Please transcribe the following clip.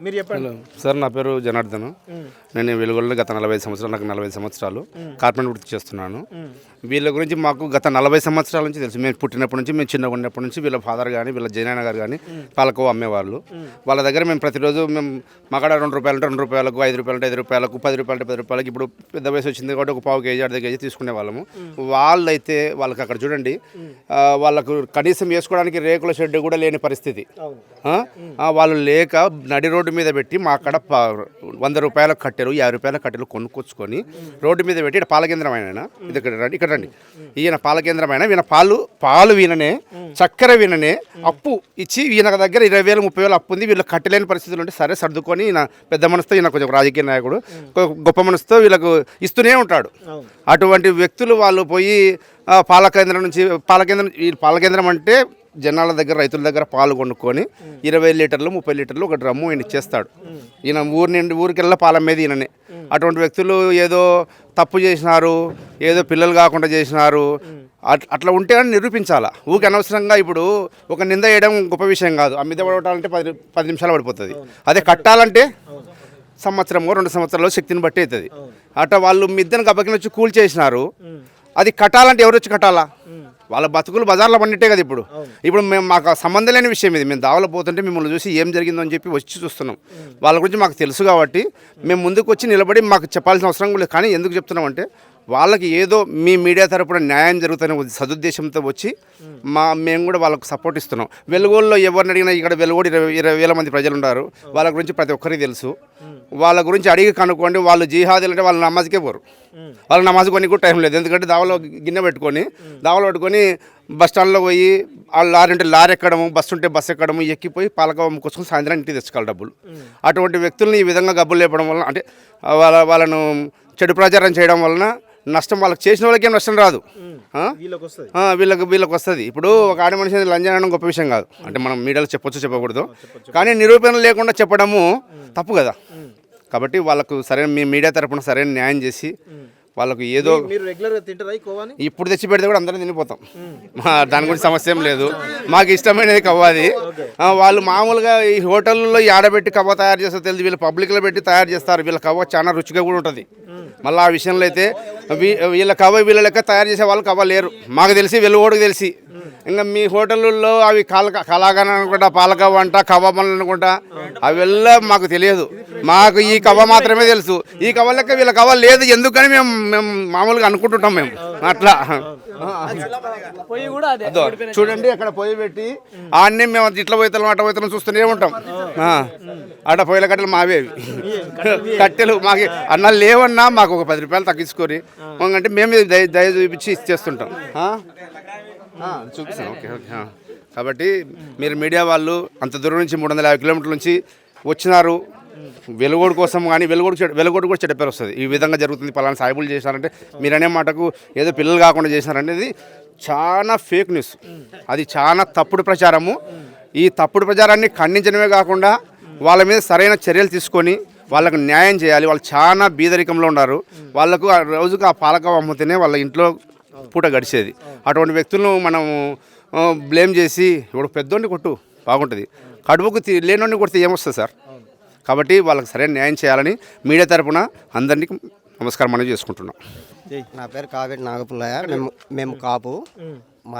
మీరు చెప్పండి. సార్ నా పేరు జనార్దన్. నేను వెలుగులో గత 45 సంవత్సరాలు, నాకు 40 సంవత్సరాలు కార్పెంటర్ వృత్తి చేస్తున్నాను. వీళ్ళ గురించి మాకు గత 40 సంవత్సరాల నుంచి తెలుసు. మేము పుట్టినప్పటి నుంచి, మేము చిన్నగా ఉన్నప్పటి నుంచి వీళ్ళ ఫాదర్ కానీ వీళ్ళ జయనాయన గారు కానీ పాలకోవ అమ్మేవాళ్ళు. వాళ్ళ దగ్గర మేము ప్రతిరోజు మేము మాకాడ ₹2 అంటే ₹2, ₹5 అంటే ₹5, ₹10 అంటే ₹10. ఇప్పుడు పెద్ద వయసు వచ్చింది కాబట్టి ఒక పావు కేజీ, అర్ధ కేజీ తీసుకునే వాళ్ళము. వాళ్ళైతే వాళ్ళకి అక్కడ చూడండి, వాళ్ళకు కనీసం వేసుకోవడానికి రేకుల షెడ్ కూడా లేని పరిస్థితి. వాళ్ళు లేక నడి రోడ్డు మీద పెట్టి మా అక్కడ ₹100 కట్టెలు, ₹50 కట్టెలు కొనుక్కొచ్చుకొని రోడ్డు మీద పెట్టి ఇక్కడ పాలకేంద్రం అయినా ఇది ఇక్కడ రండి, ఈయన పాలకేంద్రమైన ఈయన పాలు వీననే, చక్కెర వీననే అప్పు ఇచ్చి ఈయన దగ్గర 20,000 30,000 అప్పు ఉంది. వీళ్ళకి కట్టలేని పరిస్థితులు ఉంటే సరే సర్దుకొని ఈయన పెద్ద మనసుతో, ఈయన కొంచెం రాజకీయ నాయకుడు, గొప్ప మనసుతో వీళ్ళకు ఇస్తూనే ఉంటాడు. అటువంటి వ్యక్తులు వాళ్ళు పోయి పాలకేంద్రం నుంచి పాలకేంద్రం అంటే జనాల దగ్గర, రైతుల దగ్గర పాలు కొనుక్కొని 20 లీటర్లు 30 లీటర్లు ఒక డ్రమ్ము ఈయన ఇచ్చేస్తాడు. ఈయన ఊరికెళ్ళ పాల మీద ఈయననే. అటువంటి వ్యక్తులు ఏదో తప్పు చేసినారు, ఏదో పిల్లలు కాకుండా చేసినారు, అట్లా ఉంటే అని నిరూపించాలా. ఊరికి అనవసరంగా ఇప్పుడు ఒక నింద వేయడం గొప్ప విషయం కాదు. ఆ మీద పడటాలంటే 10 నిమిషాలు పడిపోతుంది. అదే కట్టాలంటే సంవత్సరమో 2 సంవత్సరాలు శక్తిని బట్టి అవుతుంది. అట్లా వాళ్ళు మిద్దెను గబకిన వచ్చి కూల్ చేసినారు. అది కట్టాలంటే ఎవరు వచ్చి కట్టాలా? వాళ్ళ బతుకులు బజార్లో పండిట్టే కదా. ఇప్పుడు మేము మాకు సంబంధం లేని విషయం ఇది. మేము దావలో పోతుంటే మిమ్మల్ని చూసి ఏం జరిగిందో అని చెప్పి వచ్చి చూస్తున్నాం. వాళ్ళ గురించి మాకు తెలుసు కాబట్టి మేము ముందుకు వచ్చి నిలబడి మాకు చెప్పాల్సిన అవసరం లేదు. కానీ ఎందుకు చెప్తున్నామంటే వాళ్ళకి ఏదో మీ మీడియా తరపున న్యాయం జరుగుతున్న సదుద్దేశంతో వచ్చి మేము కూడా వాళ్ళకు సపోర్ట్ ఇస్తున్నాం. వెలుగోళ్ళలో ఎవరిని అడిగినా ఇక్కడ వెలుగోడు 20,000 మంది ప్రజలు ఉన్నారు. వాళ్ళ గురించి ప్రతి ఒక్కరికి తెలుసు. వాళ్ళ గురించి అడిగి కనుక్కోండి. వాళ్ళు జిహాదీలు అంటే వాళ్ళ నమాజ్కే పోరు. వాళ్ళ నమాజ్ కొని కూడా టైం లేదు. ఎందుకంటే దావలో గిన్నె పెట్టుకొని బస్ స్టాండ్లో పోయి లారీ ఎక్కడము, బస్సు ఉంటే బస్సు ఎక్కడము, ఎక్కిపోయి పాలకోవ అమ్ముకొచ్చుకొని సాయంత్రం ఇంటికి తెచ్చుకోవాలి డబ్బులు. అటువంటి వ్యక్తుల్ని ఈ విధంగా గబ్బులు లేపడం వలన, అంటే వాళ్ళను చెడు ప్రచారం చేయడం వలన నష్టం వాళ్ళకి చేసిన వాళ్ళకేం నష్టం రాదు, వీళ్ళకి వస్తుంది. ఇప్పుడు ఒక ఆడ మనిషి లంజం అనడం గొప్ప విషయం కాదు. అంటే మనం మీడియాలో చెప్పొచ్చు చెప్పకూడదు, కానీ నిరూపణ లేకుండా చెప్పడము తప్పు కదా. కాబట్టి వాళ్ళకు సరైన మీ మీడియా తరపున సరైన న్యాయం చేసి వాళ్ళకు ఏదో ఇప్పుడు తెచ్చి పెడితే కూడా అందరం తినిపోతాం. దాని గురించి సమస్య ఏం లేదు. మాకు ఇష్టమైనది కవ్వాది. వాళ్ళు మామూలుగా ఈ హోటల్లో ఆడబెట్టి కవ్వ తయారు చేస్తారు తెలియదు. వీళ్ళు పబ్లిక్లో పెట్టి తయారు చేస్తారు. వీళ్ళ కవ్వ చాలా రుచిగా కూడా ఉంటుంది. మళ్ళీ ఆ విషయంలో అయితే వీళ్ళ కవ్వ వీళ్ళ లెక్క తయారు చేసే వాళ్ళు కవ్వ లేరు. మాకు తెలిసి వెలుగోడికి తెలిసి. ఇంకా మీ హోటళ్ళల్లో అవి కలాగన అనుకుంటా, పాలకవ్వ అంట, కవ్వ పనులు అనుకుంటా, అవిల్ల మాకు తెలియదు. మాకు ఈ కవ్వ మాత్రమే తెలుసు. ఈ కవ్వ లెక్క వీళ్ళ కవ్వ లేదు. ఎందుకని మేము మామూలుగా అనుకుంటుంటాం మేము. అట్లా చూడండి, అక్కడ పొయ్యి పెట్టి ఆడనే మేము ఇట్లా పోతాం అట్ట పోతాం చూస్తూనే ఉంటాం. అట్ట పొయ్యిల కట్టెలు మావేవి కట్టెలు. మాకు అన్నాలు లేవన్నా మాకు ఒక ₹10 తగ్గించుకొని అంటే మేము దయ చూపించి ఇచ్చేస్తుంటాం. చూపిస్తాను. ఓకే. కాబట్టి మీరు మీడియా వాళ్ళు అంత దూరం నుంచి 350 కిలోమీటర్ల నుంచి వచ్చినారు వెలుగోడు కోసం. కానీ వెలుగోడు కూడా చెడ్డ పేరు వస్తుంది. ఈ విధంగా జరుగుతుంది, పలానా సాయిబులు చేశారంటే మీరనే మాటకు ఏదో పిల్లలు కాకుండా చేశారనేది చాలా ఫేక్ న్యూస్. అది చాలా తప్పుడు ప్రచారము. ఈ తప్పుడు ప్రచారాన్ని ఖండించడమే కాకుండా వాళ్ళ మీద సరైన చర్యలు తీసుకొని వాళ్ళకు న్యాయం చేయాలి. వాళ్ళు చాలా బీదరికంలో ఉన్నారు. వాళ్ళకు ఆ రోజుకు ఆ పాలకవ్వ అమ్ముతేనే వాళ్ళ ఇంట్లో పూట గడిచేది. అటువంటి వ్యక్తులను మనం బ్లేమ్ చేసి ఇప్పుడు పెద్దోడిని కొట్టు బాగుంటుంది, కడుపుకు లేనోడిని కొడితే ఏమొస్తుంది సార్? కాబట్టి వాళ్ళకి సరైన న్యాయం చేయాలని మీడియా తరపున అందరినీ నమస్కారం మనం చేసుకుంటున్నాం. నా పేరు కావేటి నాగపుల్లయ్య. మేము కాపు. మా